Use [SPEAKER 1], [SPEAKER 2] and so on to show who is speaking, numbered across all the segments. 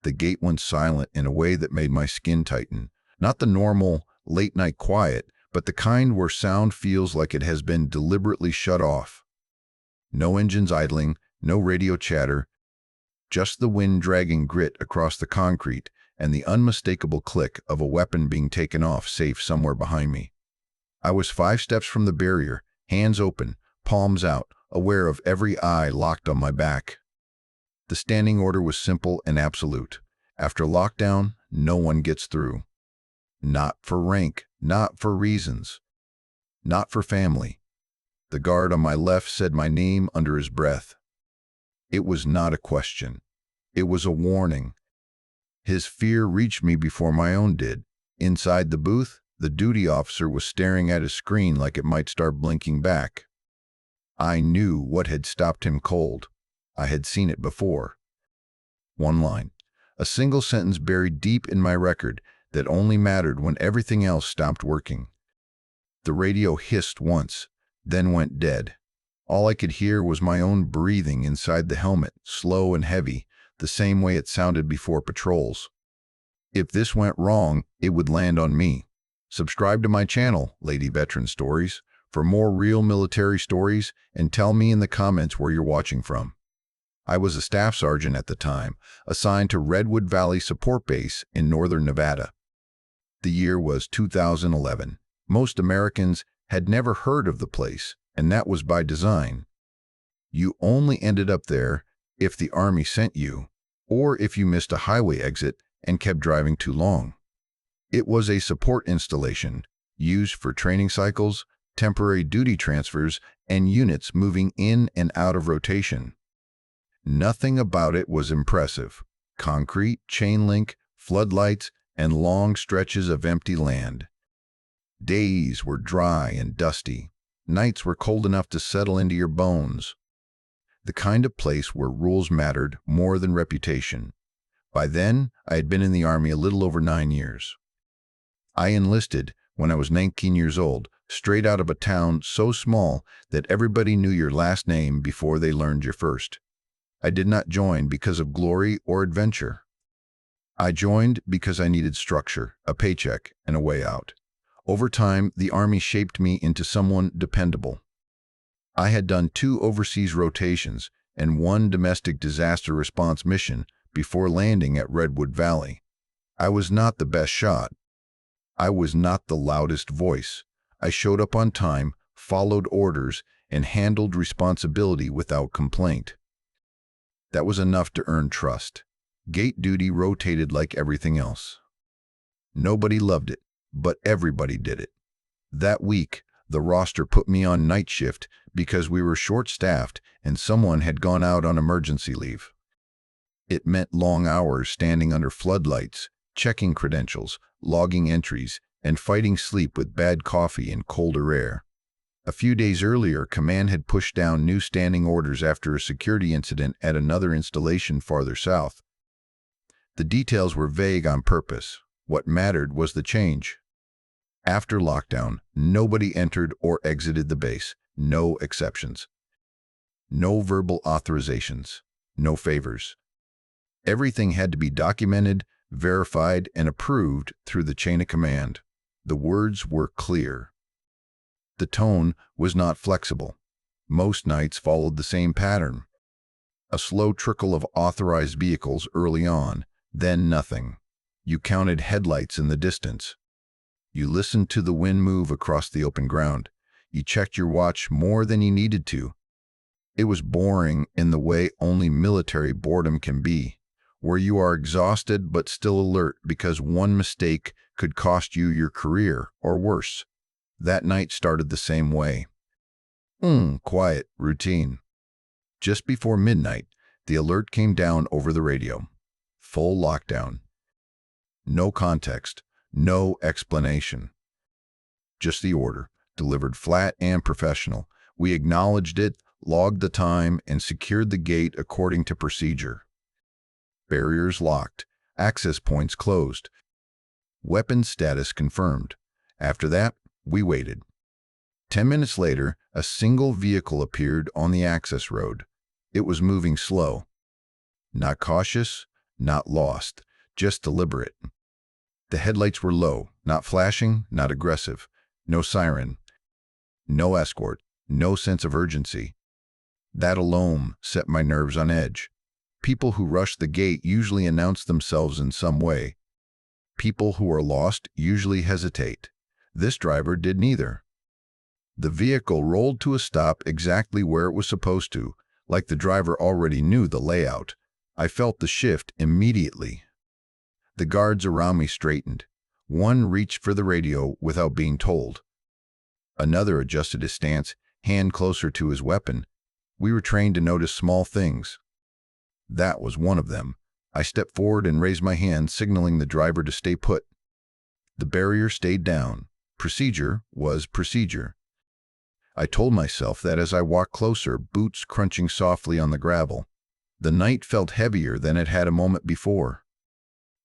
[SPEAKER 1] The gate went silent in a way that made my skin tighten. Not the normal, late-night quiet, but the kind where sound feels like it has been deliberately shut off. No engines idling, no radio chatter, just the wind dragging grit across the concrete and the unmistakable click of a weapon being taken off safe somewhere behind me. I was 5 steps from the barrier, hands open, palms out, aware of every eye locked on my back. The standing order was simple and absolute. After lockdown, no one gets through. Not for rank, not for reasons, not for family. The guard on my left said my name under his breath. It was not a question. It was a warning. His fear reached me before my own did. Inside the booth, the duty officer was staring at his screen like it might start blinking back. I knew what had stopped him cold. I had seen it before. One line, a single sentence buried deep in my record that only mattered when everything else stopped working. The radio hissed once, then went dead. All I could hear was my own breathing inside the helmet, slow and heavy, the same way it sounded before patrols. If this went wrong, it would land on me. Subscribe to my channel, Lady Veteran Stories, for more real military stories, and tell me in the comments where you're watching from. I was a staff sergeant at the time, assigned to Redwood Valley Support Base in northern Nevada. The year was 2011. Most Americans had never heard of the place, and that was by design. You only ended up there if the Army sent you, or if you missed a highway exit and kept driving too long. It was a support installation, used for training cycles, temporary duty transfers, and units moving in and out of rotation. Nothing about it was impressive. Concrete, chain link, floodlights, and long stretches of empty land. Days were dry and dusty. Nights were cold enough to settle into your bones. The kind of place where rules mattered more than reputation. By then, I had been in the Army a little over 9 years. I enlisted when I was 19 years old, straight out of a town so small that everybody knew your last name before they learned your first. I did not join because of glory or adventure. I joined because I needed structure, a paycheck, and a way out. Over time, the Army shaped me into someone dependable. I had done 2 overseas rotations and 1 domestic disaster response mission before landing at Redwood Valley. I was not the best shot. I was not the loudest voice. I showed up on time, followed orders, and handled responsibility without complaint. That was enough to earn trust. Gate duty rotated like everything else. Nobody loved it, but everybody did it. That week, the roster put me on night shift because we were short-staffed and someone had gone out on emergency leave. It meant long hours standing under floodlights, checking credentials, logging entries, and fighting sleep with bad coffee and colder air. A few days earlier, Command had pushed down new standing orders after a security incident at another installation farther south. The details were vague on purpose. What mattered was the change. After lockdown, nobody entered or exited the base, no exceptions. No verbal authorizations, no favors. Everything had to be documented, verified, and approved through the chain of command. The words were clear. The tone was not flexible. Most nights followed the same pattern. A slow trickle of authorized vehicles early on, then nothing. You counted headlights in the distance. You listened to the wind move across the open ground. You checked your watch more than you needed to. It was boring in the way only military boredom can be, where you are exhausted but still alert because one mistake could cost you your career, or worse. That night started the same way. Quiet, routine. Just before midnight, the alert came down over the radio. Full lockdown. No context, no explanation. Just the order, delivered flat and professional. We acknowledged it, logged the time, and secured the gate according to procedure. Barriers locked, access points closed. Weapons status confirmed. After that, we waited. 10 minutes later, a single vehicle appeared on the access road. It was moving slow. Not cautious, not lost, just deliberate. The headlights were low, not flashing, not aggressive. No siren, no escort, no sense of urgency. That alone set my nerves on edge. People who rush the gate usually announce themselves in some way. People who are lost usually hesitate. This driver did neither. The vehicle rolled to a stop exactly where it was supposed to, like the driver already knew the layout. I felt the shift immediately. The guards around me straightened. One reached for the radio without being told. Another adjusted his stance, hand closer to his weapon. We were trained to notice small things. That was one of them. I stepped forward and raised my hand, signaling the driver to stay put. The barrier stayed down. Procedure was procedure. I told myself that as I walked closer, boots crunching softly on the gravel. The night felt heavier than it had a moment before.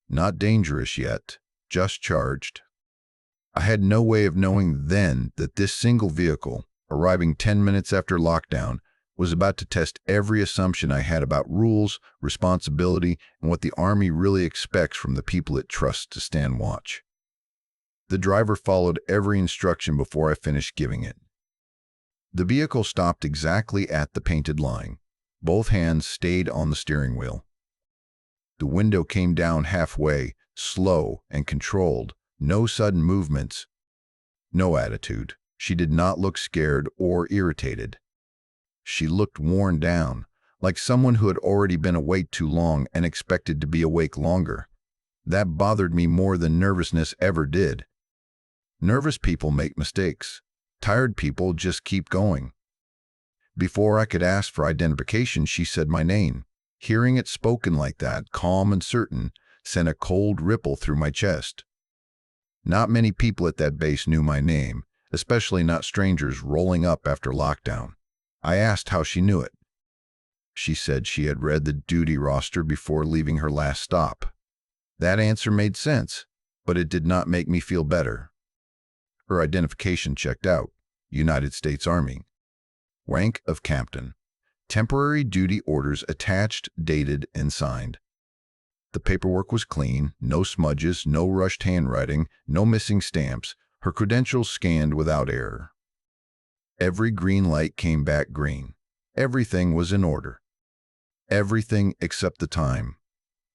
[SPEAKER 1] Not dangerous yet, just charged. I had no way of knowing then that this single vehicle, arriving 10 minutes after lockdown, was about to test every assumption I had about rules, responsibility, and what the Army really expects from the people it trusts to stand watch. The driver followed every instruction before I finished giving it. The vehicle stopped exactly at the painted line. Both hands stayed on the steering wheel. The window came down halfway, slow and controlled. No sudden movements. No attitude. She did not look scared or irritated. She looked worn down, like someone who had already been awake too long and expected to be awake longer. That bothered me more than nervousness ever did. Nervous people make mistakes. Tired people just keep going. Before I could ask for identification, she said my name. Hearing it spoken like that, calm and certain, sent a cold ripple through my chest. Not many people at that base knew my name, especially not strangers rolling up after lockdown. I asked how she knew it. She said she had read the duty roster before leaving her last stop. That answer made sense, but it did not make me feel better. Her identification checked out. United States Army. Rank of captain. Temporary duty orders attached, dated, and signed. The paperwork was clean, no smudges, no rushed handwriting, no missing stamps, her credentials scanned without error. Every green light came back green. Everything was in order. Everything except the time.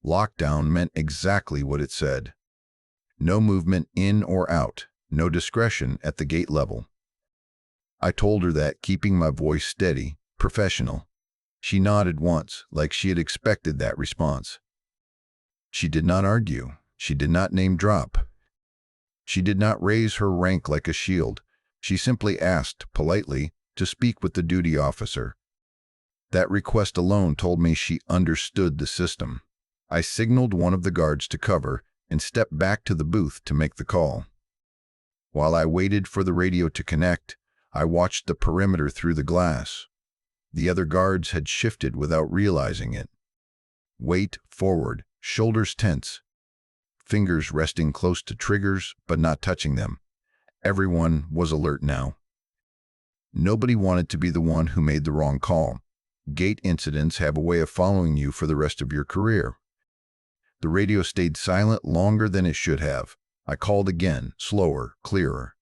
[SPEAKER 1] Lockdown meant exactly what it said. No movement in or out, no discretion at the gate level. I told her that, keeping my voice steady, professional. She nodded once, like she had expected that response. She did not argue. She did not name drop. She did not raise her rank like a shield. She simply asked, politely, to speak with the duty officer. That request alone told me she understood the system. I signaled one of the guards to cover and stepped back to the booth to make the call. While I waited for the radio to connect, I watched the perimeter through the glass. The other guards had shifted without realizing it. Weight forward, shoulders tense, fingers resting close to triggers but not touching them. Everyone was alert now. Nobody wanted to be the one who made the wrong call. Gate incidents have a way of following you for the rest of your career. The radio stayed silent longer than it should have. I called again, slower, clearer.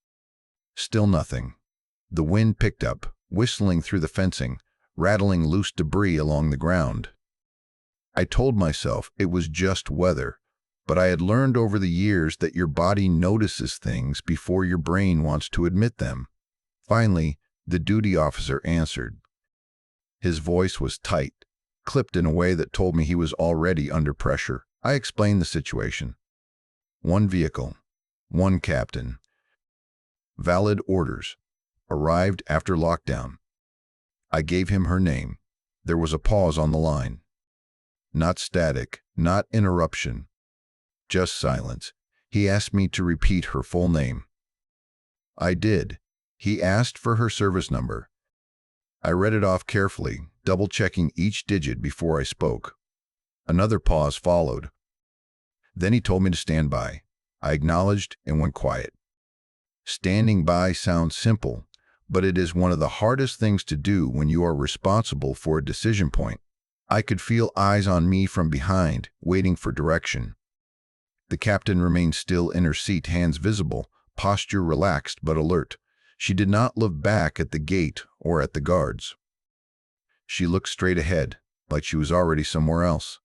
[SPEAKER 1] Still nothing. The wind picked up, whistling through the fencing, rattling loose debris along the ground. I told myself it was just weather, but I had learned over the years that your body notices things before your brain wants to admit them. Finally, the duty officer answered. His voice was tight, clipped in a way that told me he was already under pressure. I explained the situation. One vehicle, one captain. Valid orders. Arrived after lockdown. I gave him her name. There was a pause on the line. Not static, not interruption. Just silence. He asked me to repeat her full name. I did. He asked for her service number. I read it off carefully, double-checking each digit before I spoke. Another pause followed. Then he told me to stand by. I acknowledged and went quiet. Standing by sounds simple, but it is one of the hardest things to do when you are responsible for a decision point. I could feel eyes on me from behind, waiting for direction. The captain remained still in her seat, hands visible, posture relaxed but alert. She did not look back at the gate or at the guards. She looked straight ahead, like she was already somewhere else.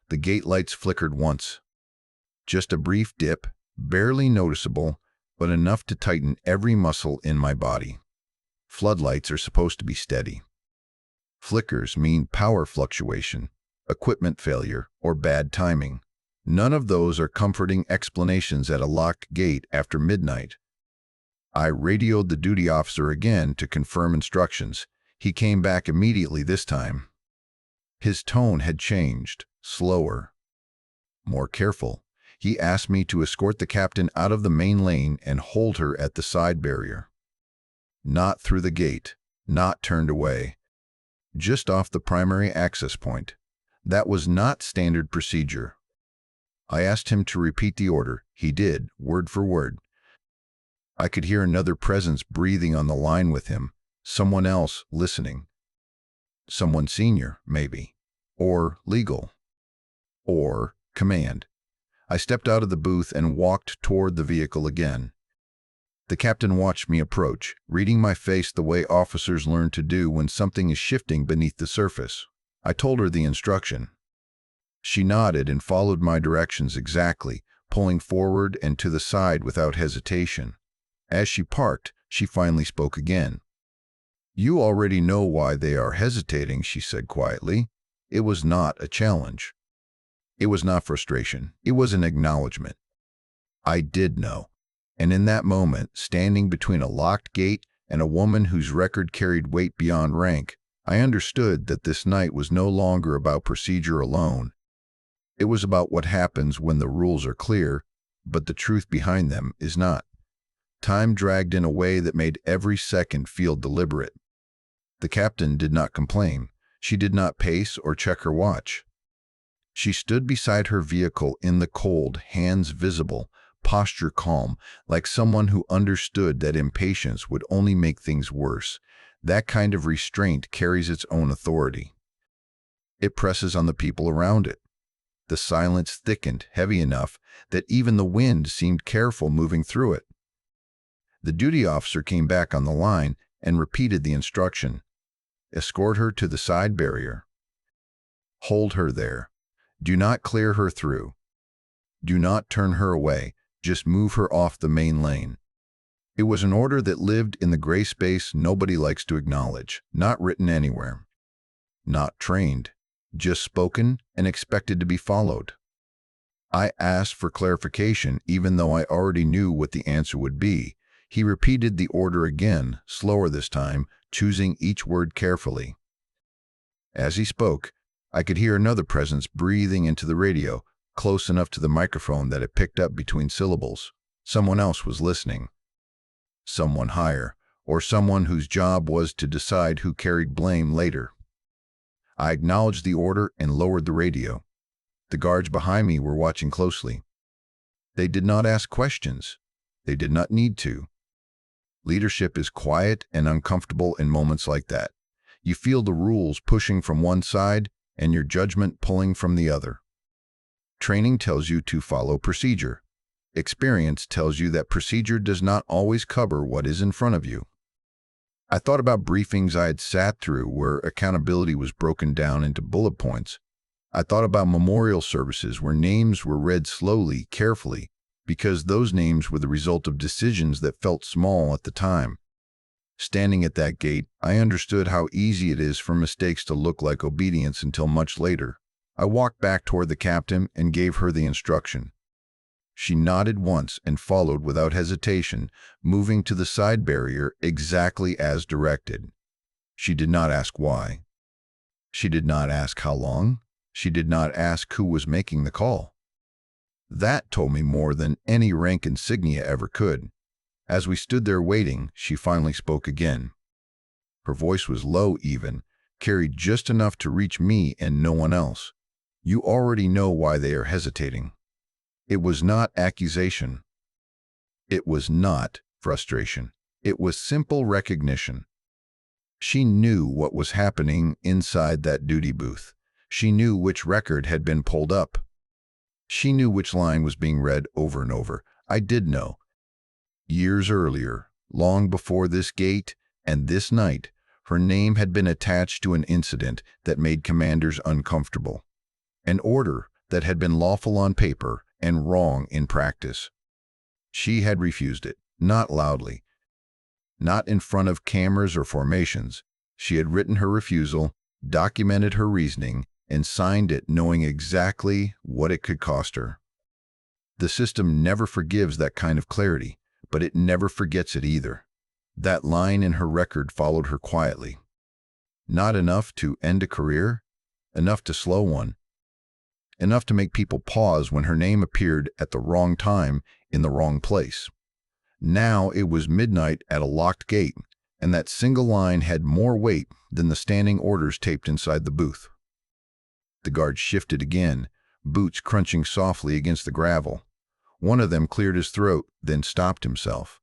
[SPEAKER 1] The gate lights flickered once. Just a brief dip, barely noticeable, but enough to tighten every muscle in my body. Floodlights are supposed to be steady. Flickers mean power fluctuation, equipment failure, or bad timing. None of those are comforting explanations at a locked gate after midnight. I radioed the duty officer again to confirm instructions. He came back immediately this time. His tone had changed, slower, more careful. He asked me to escort the captain out of the main lane and hold her at the side barrier. Not through the gate, not turned away. Just off the primary access point. That was not standard procedure. I asked him to repeat the order. He did, word for word. I could hear another presence breathing on the line with him, someone else listening. Someone senior, maybe. Or legal. Or command. I stepped out of the booth and walked toward the vehicle again. The captain watched me approach, reading my face the way officers learn to do when something is shifting beneath the surface. I told her the instruction. She nodded and followed my directions exactly, pulling forward and to the side without hesitation. As she parked, she finally spoke again. "You already know why they are hesitating," she said quietly. It was not a challenge. It was not frustration. It was an acknowledgement. I did know. And in that moment, standing between a locked gate and a woman whose record carried weight beyond rank, I understood that this night was no longer about procedure alone. It was about what happens when the rules are clear, but the truth behind them is not. Time dragged in a way that made every second feel deliberate. The captain did not complain. She did not pace or check her watch. She stood beside her vehicle in the cold, hands visible, posture calm, like someone who understood that impatience would only make things worse. That kind of restraint carries its own authority. It presses on the people around it. The silence thickened, heavy enough that even the wind seemed careful moving through it. The duty officer came back on the line and repeated the instruction. Escort her to the side barrier. Hold her there. Do not clear her through. Do not turn her away. Just move her off the main lane. It was an order that lived in the gray space nobody likes to acknowledge, not written anywhere. Not trained, just spoken and expected to be followed. I asked for clarification even though I already knew what the answer would be. He repeated the order again, slower this time, choosing each word carefully. As he spoke, I could hear another presence breathing into the radio, close enough to the microphone that it picked up between syllables. Someone else was listening. Someone higher, or someone whose job was to decide who carried blame later. I acknowledged the order and lowered the radio. The guards behind me were watching closely. They did not ask questions. They did not need to. Leadership is quiet and uncomfortable in moments like that. You feel the rules pushing from one side and your judgment pulling from the other. Training tells you to follow procedure. Experience tells you that procedure does not always cover what is in front of you. I thought about briefings I had sat through where accountability was broken down into bullet points. I thought about memorial services where names were read slowly, carefully, because those names were the result of decisions that felt small at the time. Standing at that gate, I understood how easy it is for mistakes to look like obedience until much later. I walked back toward the captain and gave her the instruction. She nodded once and followed without hesitation, moving to the side barrier exactly as directed. She did not ask why. She did not ask how long. She did not ask who was making the call. That told me more than any rank insignia ever could. As we stood there waiting, she finally spoke again. Her voice was low even, carried just enough to reach me and no one else. You already know why they are hesitating. It was not accusation. It was not frustration. It was simple recognition. She knew what was happening inside that duty booth. She knew which record had been pulled up. She knew which line was being read over and over. I did know. Years earlier, long before this gate and this night, her name had been attached to an incident that made commanders uncomfortable. An order that had been lawful on paper and wrong in practice. She had refused it, not loudly, not in front of cameras or formations. She had written her refusal, documented her reasoning, and signed it knowing exactly what it could cost her. The system never forgives that kind of clarity, but it never forgets it either. That line in her record followed her quietly. Not enough to end a career, enough to slow one, enough to make people pause when her name appeared at the wrong time in the wrong place. Now it was midnight at a locked gate, and that single line had more weight than the standing orders taped inside the booth. The guard shifted again, boots crunching softly against the gravel. One of them cleared his throat, then stopped himself.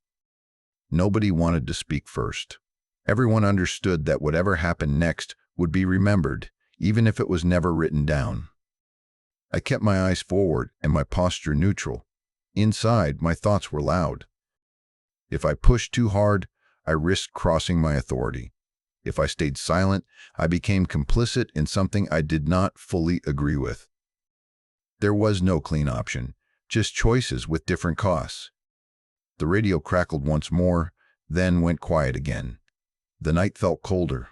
[SPEAKER 1] Nobody wanted to speak first. Everyone understood that whatever happened next would be remembered, even if it was never written down. I kept my eyes forward and my posture neutral. Inside, my thoughts were loud. If I pushed too hard, I risked crossing my authority. If I stayed silent, I became complicit in something I did not fully agree with. There was no clean option, just choices with different costs. The radio crackled once more, then went quiet again. The night felt colder.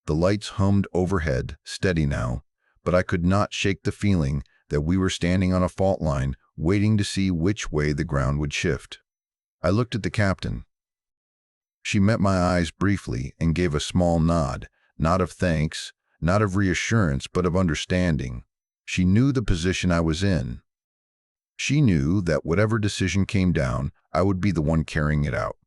[SPEAKER 1] The lights hummed overhead, steady now, but I could not shake the feeling that we were standing on a fault line, waiting to see which way the ground would shift. I looked at the captain. She met my eyes briefly and gave a small nod, not of thanks, not of reassurance, but of understanding. She knew the position I was in. She knew that whatever decision came down, I would be the one carrying it out.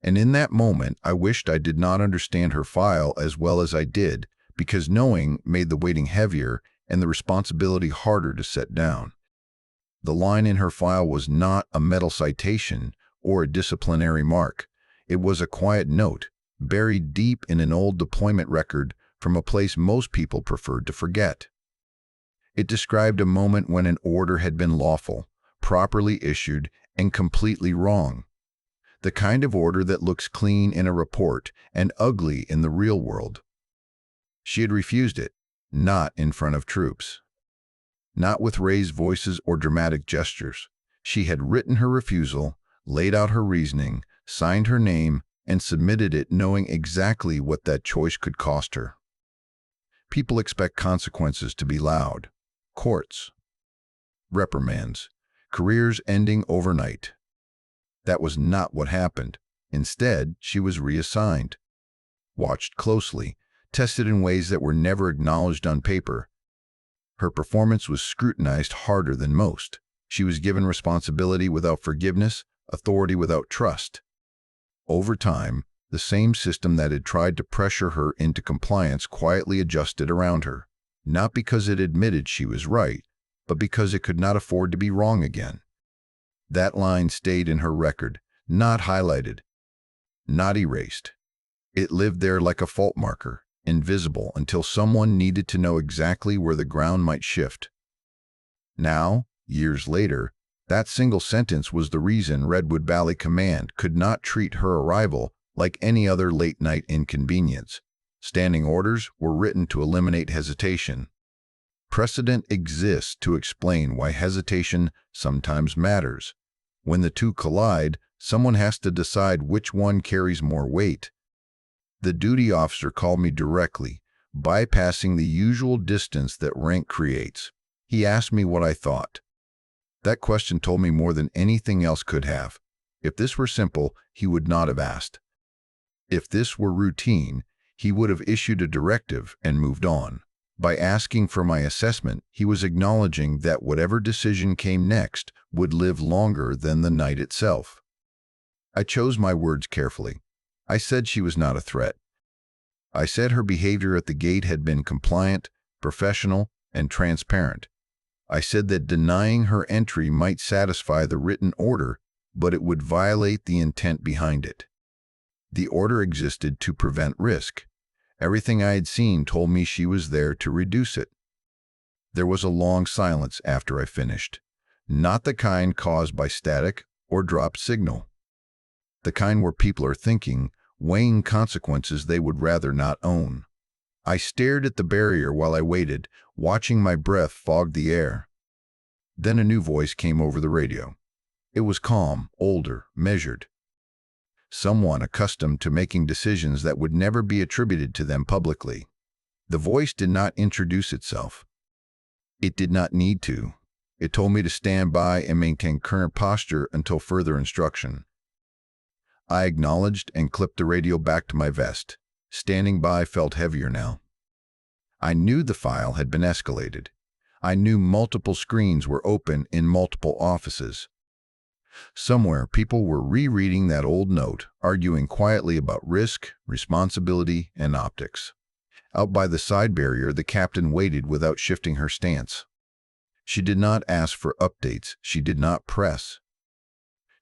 [SPEAKER 1] And in that moment, I wished I did not understand her file as well as I did, because knowing made the waiting heavier and the responsibility harder to set down. The line in her file was not a medal citation or a disciplinary mark. It was a quiet note, buried deep in an old deployment record from a place most people preferred to forget. It described a moment when an order had been lawful, properly issued, and completely wrong. The kind of order that looks clean in a report and ugly in the real world. She had refused it, not in front of troops. Not with raised voices or dramatic gestures. She had written her refusal, laid out her reasoning, signed her name, and submitted it knowing exactly what that choice could cost her. People expect consequences to be loud. Courts. Reprimands. Careers ending overnight. That was not what happened. Instead, she was reassigned. Watched closely, tested in ways that were never acknowledged on paper. Her performance was scrutinized harder than most. She was given responsibility without forgiveness, authority without trust. Over time, the same system that had tried to pressure her into compliance quietly adjusted around her, not because it admitted she was right, but because it could not afford to be wrong again. That line stayed in her record, not highlighted, not erased. It lived there like a fault marker, invisible until someone needed to know exactly where the ground might shift. Now, years later, that single sentence was the reason Redwood Valley Command could not treat her arrival like any other late-night inconvenience. Standing orders were written to eliminate hesitation. Precedent exists to explain why hesitation sometimes matters. When the two collide, someone has to decide which one carries more weight. The duty officer called me directly, bypassing the usual distance that rank creates. He asked me what I thought. That question told me more than anything else could have. If this were simple, he would not have asked. If this were routine, he would have issued a directive and moved on. By asking for my assessment, he was acknowledging that whatever decision came next would live longer than the night itself. I chose my words carefully. I said she was not a threat. I said her behavior at the gate had been compliant, professional, and transparent. I said that denying her entry might satisfy the written order, but it would violate the intent behind it. The order existed to prevent risk. Everything I had seen told me she was there to reduce it. There was a long silence after I finished. Not the kind caused by static or dropped signal. The kind where people are thinking, weighing consequences they would rather not own. I stared at the barrier while I waited, watching my breath fog the air. Then a new voice came over the radio. It was calm, older, measured. Someone accustomed to making decisions that would never be attributed to them publicly. The voice did not introduce itself. It did not need to. It told me to stand by and maintain current posture until further instruction. I acknowledged and clipped the radio back to my vest. Standing by felt heavier now. I knew the file had been escalated. I knew multiple screens were open in multiple offices. Somewhere, people were rereading that old note, arguing quietly about risk, responsibility, and optics. Out by the side barrier, the captain waited without shifting her stance. She did not ask for updates. She did not press.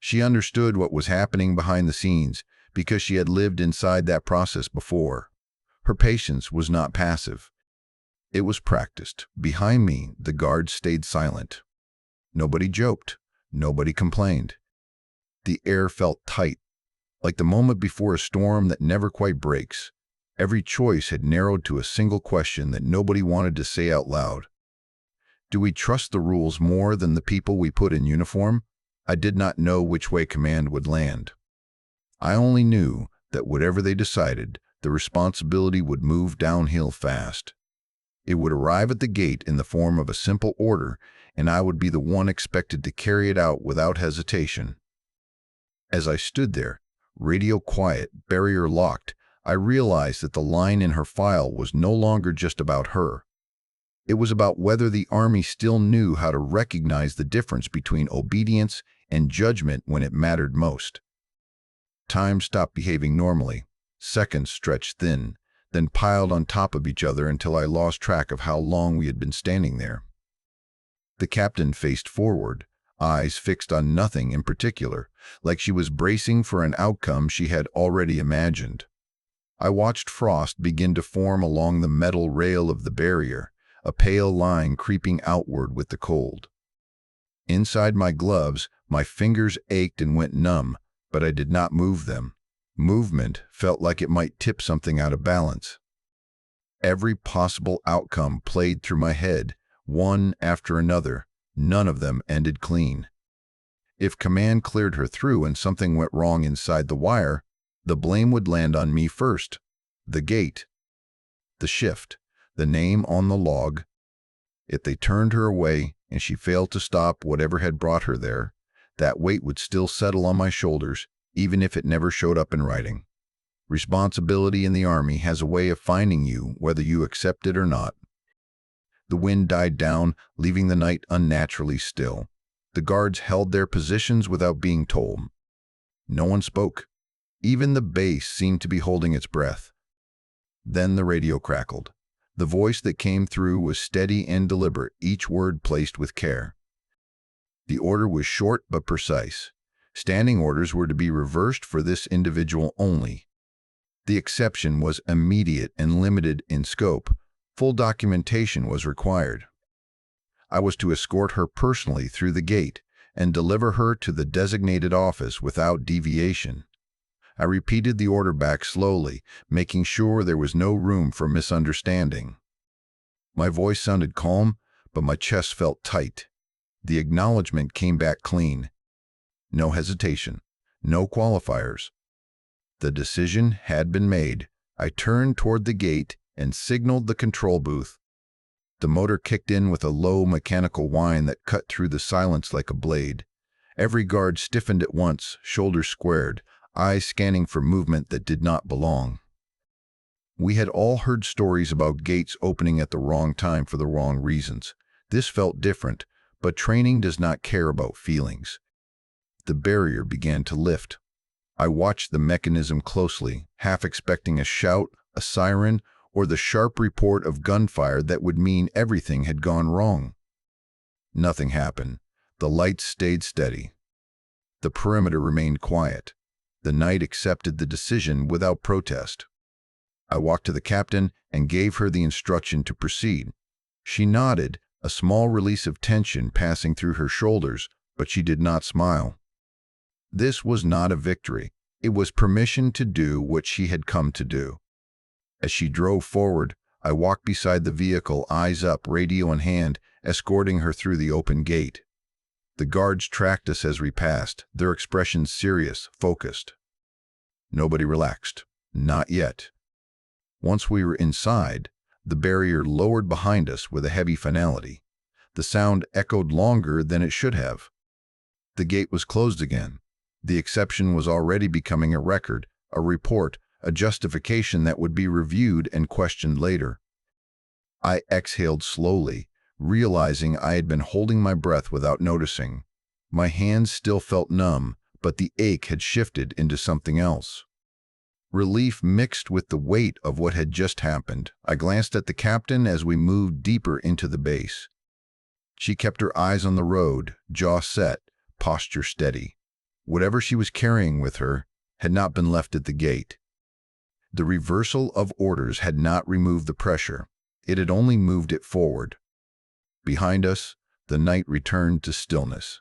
[SPEAKER 1] She understood what was happening behind the scenes because she had lived inside that process before. Her patience was not passive. It was practiced. Behind me, the guards stayed silent. Nobody joked. Nobody complained. The air felt tight, like the moment before a storm that never quite breaks. Every choice had narrowed to a single question that nobody wanted to say out loud. Do we trust the rules more than the people we put in uniform? I did not know which way command would land. I only knew that whatever they decided, the responsibility would move downhill fast. It would arrive at the gate in the form of a simple order, and I would be the one expected to carry it out without hesitation. As I stood there, radio quiet, barrier locked, I realized that the line in her file was no longer just about her. It was about whether the Army still knew how to recognize the difference between obedience and judgment when it mattered most. Time stopped behaving normally. Seconds stretched thin, then piled on top of each other until I lost track of how long we had been standing there. The captain faced forward, eyes fixed on nothing in particular, like she was bracing for an outcome she had already imagined. I watched frost begin to form along the metal rail of the barrier, a pale line creeping outward with the cold. Inside my gloves, my fingers ached and went numb, but I did not move them. Movement felt like it might tip something out of balance. Every possible outcome played through my head, one after another. None of them ended clean. If command cleared her through and something went wrong inside the wire, the blame would land on me first. The gate, the shift, the name on the log. If they turned her away and she failed to stop whatever had brought her there, that weight would still settle on my shoulders, even if it never showed up in writing. Responsibility in the Army has a way of finding you whether you accept it or not. The wind died down, leaving the night unnaturally still. The guards held their positions without being told. No one spoke. Even the base seemed to be holding its breath. Then the radio crackled. The voice that came through was steady and deliberate, each word placed with care. The order was short but precise. Standing orders were to be reversed for this individual only. The exception was immediate and limited in scope. Full documentation was required. I was to escort her personally through the gate and deliver her to the designated office without deviation. I repeated the order back slowly, making sure there was no room for misunderstanding. My voice sounded calm, but my chest felt tight. The acknowledgement came back clean. No hesitation, no qualifiers. The decision had been made. I turned toward the gate and signaled the control booth. The motor kicked in with a low mechanical whine that cut through the silence like a blade. Every guard stiffened at once, shoulders squared, eyes scanning for movement that did not belong. We had all heard stories about gates opening at the wrong time for the wrong reasons. This felt different, but training does not care about feelings. The barrier began to lift. I watched the mechanism closely, half expecting a shout, a siren, or the sharp report of gunfire that would mean everything had gone wrong. Nothing happened. The lights stayed steady. The perimeter remained quiet. The night accepted the decision without protest. I walked to the captain and gave her the instruction to proceed. She nodded, a small release of tension passing through her shoulders, but she did not smile. This was not a victory. It was permission to do what she had come to do. As she drove forward, I walked beside the vehicle, eyes up, radio in hand, escorting her through the open gate. The guards tracked us as we passed, their expressions serious, focused. Nobody relaxed. Not yet. Once we were inside, the barrier lowered behind us with a heavy finality. The sound echoed longer than it should have. The gate was closed again. The exception was already becoming a record, a report, a justification that would be reviewed and questioned later. I exhaled slowly, realizing I had been holding my breath without noticing. My hands still felt numb, but the ache had shifted into something else. Relief mixed with the weight of what had just happened. I glanced at the captain as we moved deeper into the base. She kept her eyes on the road, jaw set, posture steady. Whatever she was carrying with her had not been left at the gate. The reversal of orders had not removed the pressure. It had only moved it forward. Behind us, the night returned to stillness.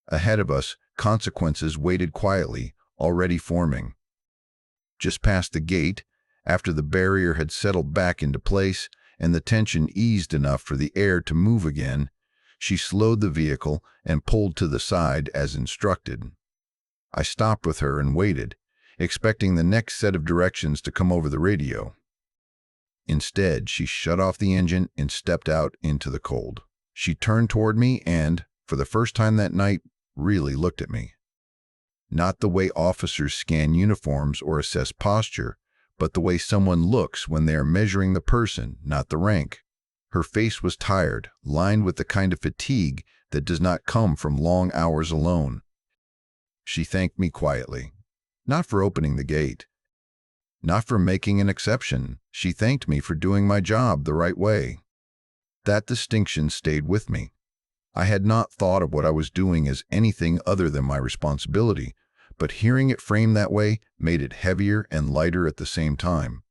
[SPEAKER 1] Ahead of us, consequences waited quietly, already forming. Just past the gate, after the barrier had settled back into place and the tension eased enough for the air to move again, she slowed the vehicle and pulled to the side as instructed. I stopped with her and waited, expecting the next set of directions to come over the radio. Instead, she shut off the engine and stepped out into the cold. She turned toward me and, for the first time that night, really looked at me. Not the way officers scan uniforms or assess posture, but the way someone looks when they are measuring the person, not the rank. Her face was tired, lined with the kind of fatigue that does not come from long hours alone. She thanked me quietly, not for opening the gate, not for making an exception. She thanked me for doing my job the right way. That distinction stayed with me. I had not thought of what I was doing as anything other than my responsibility, but hearing it framed that way made it heavier and lighter at the same time.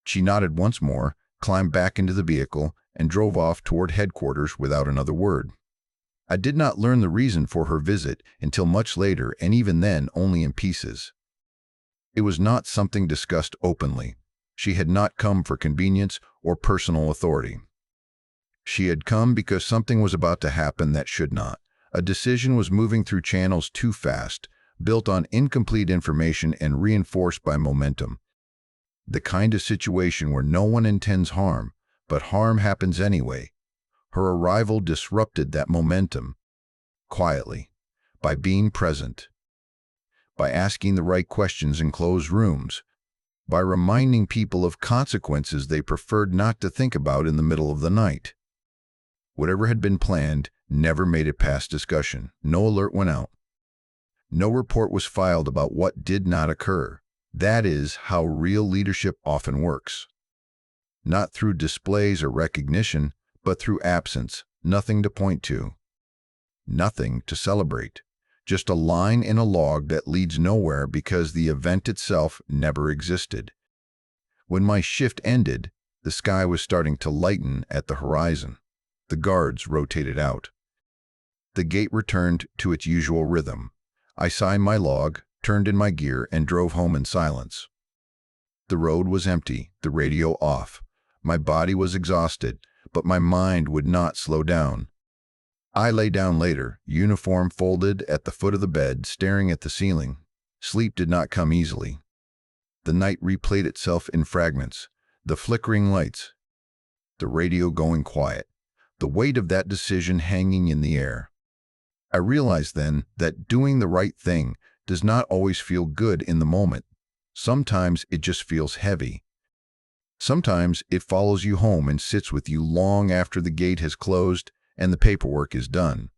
[SPEAKER 1] She nodded once more, climbed back into the vehicle, and drove off toward headquarters without another word. I did not learn the reason for her visit until much later, and even then only in pieces. It was not something discussed openly. She had not come for convenience or personal authority. She had come because something was about to happen that should not. A decision was moving through channels too fast, built on incomplete information and reinforced by momentum. The kind of situation where no one intends harm, but harm happens anyway. Her arrival disrupted that momentum. Quietly, by being present, by asking the right questions in closed rooms, by reminding people of consequences they preferred not to think about in the middle of the night. Whatever had been planned never made it past discussion. No alert went out. No report was filed about what did not occur. That is how real leadership often works. Not through displays or recognition, but through absence, nothing to point to. Nothing to celebrate. Just a line in a log that leads nowhere because the event itself never existed. When my shift ended, the sky was starting to lighten at the horizon. The guards rotated out. The gate returned to its usual rhythm. I signed my log, turned in my gear, and drove home in silence. The road was empty, the radio off. My body was exhausted, but my mind would not slow down. I lay down later, uniform folded at the foot of the bed, staring at the ceiling. Sleep did not come easily. The night replayed itself in fragments, the flickering lights, the radio going quiet, the weight of that decision hanging in the air. I realized then that doing the right thing does not always feel good in the moment. Sometimes it just feels heavy. Sometimes it follows you home and sits with you long after the gate has closed and the paperwork is done.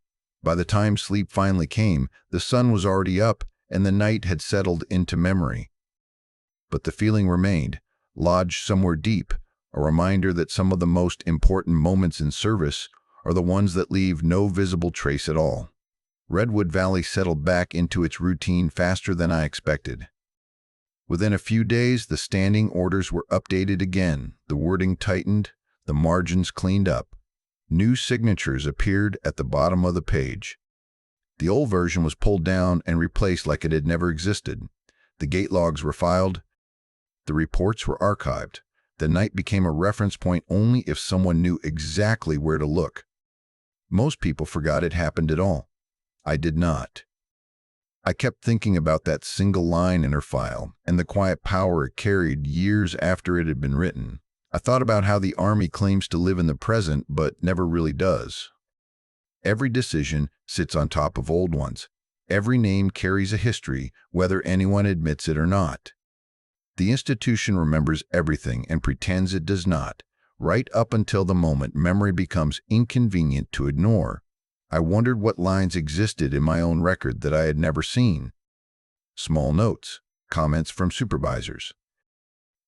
[SPEAKER 1] By the time sleep finally came, the sun was already up and the night had settled into memory. But the feeling remained, lodged somewhere deep, a reminder that some of the most important moments in service are the ones that leave no visible trace at all. Redwood Valley settled back into its routine faster than I expected. Within a few days, the standing orders were updated again, the wording tightened, the margins cleaned up. New signatures appeared at the bottom of the page. The old version was pulled down and replaced like it had never existed. The gate logs were filed. The reports were archived. The night became a reference point only if someone knew exactly where to look. Most people forgot it happened at all. I did not. I kept thinking about that single line in her file and the quiet power it carried years after it had been written. I thought about how the Army claims to live in the present but never really does. Every decision sits on top of old ones. Every name carries a history, whether anyone admits it or not. The institution remembers everything and pretends it does not, right up until the moment memory becomes inconvenient to ignore. I wondered what lines existed in my own record that I had never seen. Small notes, comments from supervisors,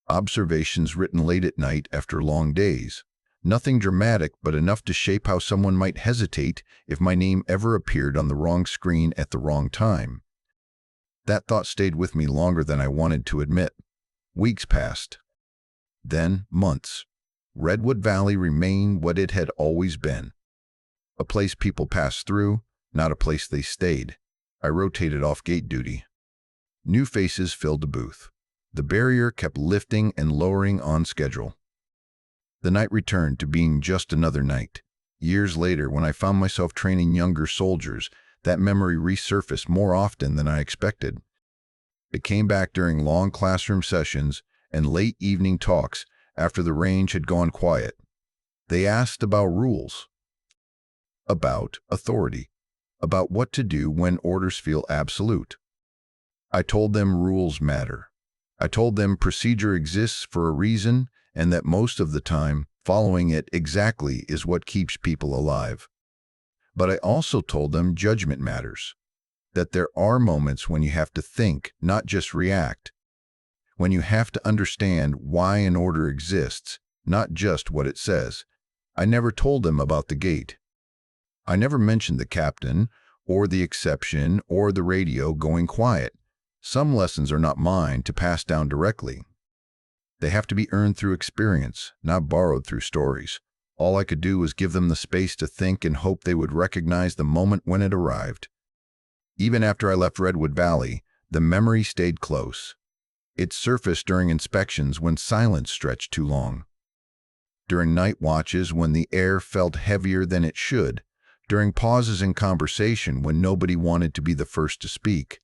[SPEAKER 1] observations written late at night after long days. Nothing dramatic, but enough to shape how someone might hesitate if my name ever appeared on the wrong screen at the wrong time. That thought stayed with me longer than I wanted to admit. Weeks passed. Then months. Redwood Valley remained what it had always been. A place people passed through, not a place they stayed. I rotated off gate duty. New faces filled the booth. The barrier kept lifting and lowering on schedule. The night returned to being just another night. Years later, when I found myself training younger soldiers, that memory resurfaced more often than I expected. It came back during long classroom sessions and late evening talks after the range had gone quiet. They asked about rules, about authority, about what to do when orders feel absolute. I told them rules matter. I told them procedure exists for a reason and that most of the time, following it exactly is what keeps people alive. But I also told them judgment matters, that there are moments when you have to think, not just react, when you have to understand why an order exists, not just what it says. I never told them about the gate. I never mentioned the captain, or the exception, or the radio going quiet. Some lessons are not mine to pass down directly. They have to be earned through experience, not borrowed through stories. All I could do was give them the space to think and hope they would recognize the moment when it arrived. Even after I left Redwood Valley, the memory stayed close. It surfaced during inspections when silence stretched too long, during night watches when the air felt heavier than it should, during pauses in conversation when nobody wanted to be the first to speak.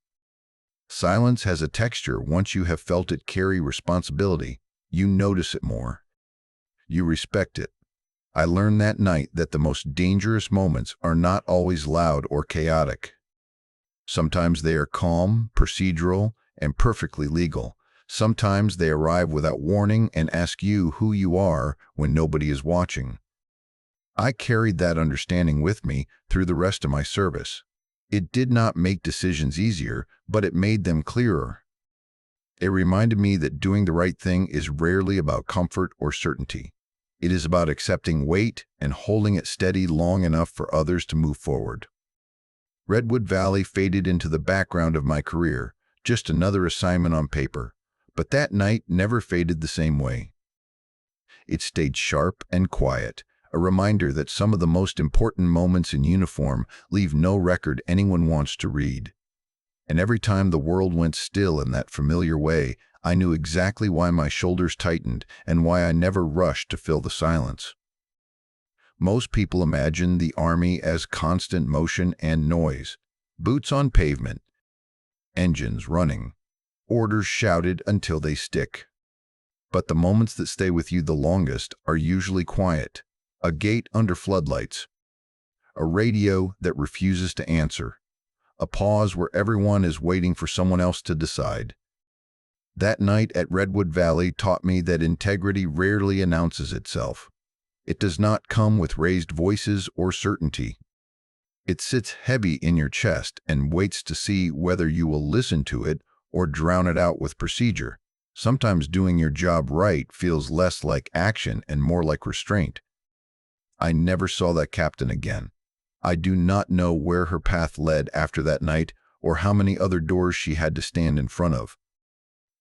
[SPEAKER 1] Silence has a texture. Once you have felt it carry responsibility, you notice it more. You respect it. I learned that night that the most dangerous moments are not always loud or chaotic. Sometimes they are calm, procedural, and perfectly legal. Sometimes they arrive without warning and ask you who you are when nobody is watching. I carried that understanding with me through the rest of my service. It did not make decisions easier, but it made them clearer. It reminded me that doing the right thing is rarely about comfort or certainty. It is about accepting weight and holding it steady long enough for others to move forward. Redwood Valley faded into the background of my career, just another assignment on paper. But that night never faded the same way. It stayed sharp and quiet, a reminder that some of the most important moments in uniform leave no record anyone wants to read. And every time the world went still in that familiar way, I knew exactly why my shoulders tightened and why I never rushed to fill the silence. Most people imagine the Army as constant motion and noise, boots on pavement, engines running, orders shouted until they stick. But the moments that stay with you the longest are usually quiet. A gate under floodlights, a radio that refuses to answer, a pause where everyone is waiting for someone else to decide. That night at Redwood Valley taught me that integrity rarely announces itself. It does not come with raised voices or certainty. It sits heavy in your chest and waits to see whether you will listen to it or drown it out with procedure. Sometimes doing your job right feels less like action and more like restraint. I never saw that captain again. I do not know where her path led after that night or how many other doors she had to stand in front of.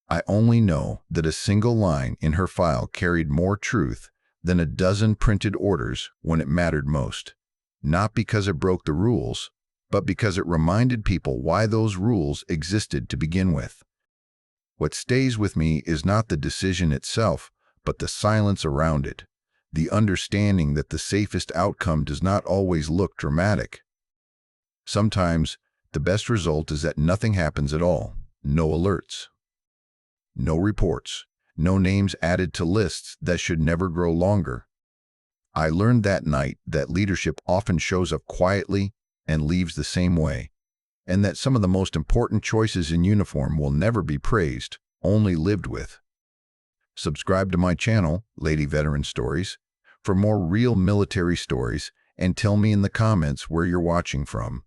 [SPEAKER 1] I only know that a single line in her file carried more truth than a dozen printed orders when it mattered most. Not because it broke the rules, but because it reminded people why those rules existed to begin with. What stays with me is not the decision itself, but the silence around it, the understanding that the safest outcome does not always look dramatic. Sometimes, the best result is that nothing happens at all. No alerts, no reports, no names added to lists that should never grow longer. I learned that night that leadership often shows up quietly and leaves the same way, and that some of the most important choices in uniform will never be praised, only lived with. Subscribe to my channel, Lady Veteran Stories, for more real military stories, and tell me in the comments where you're watching from.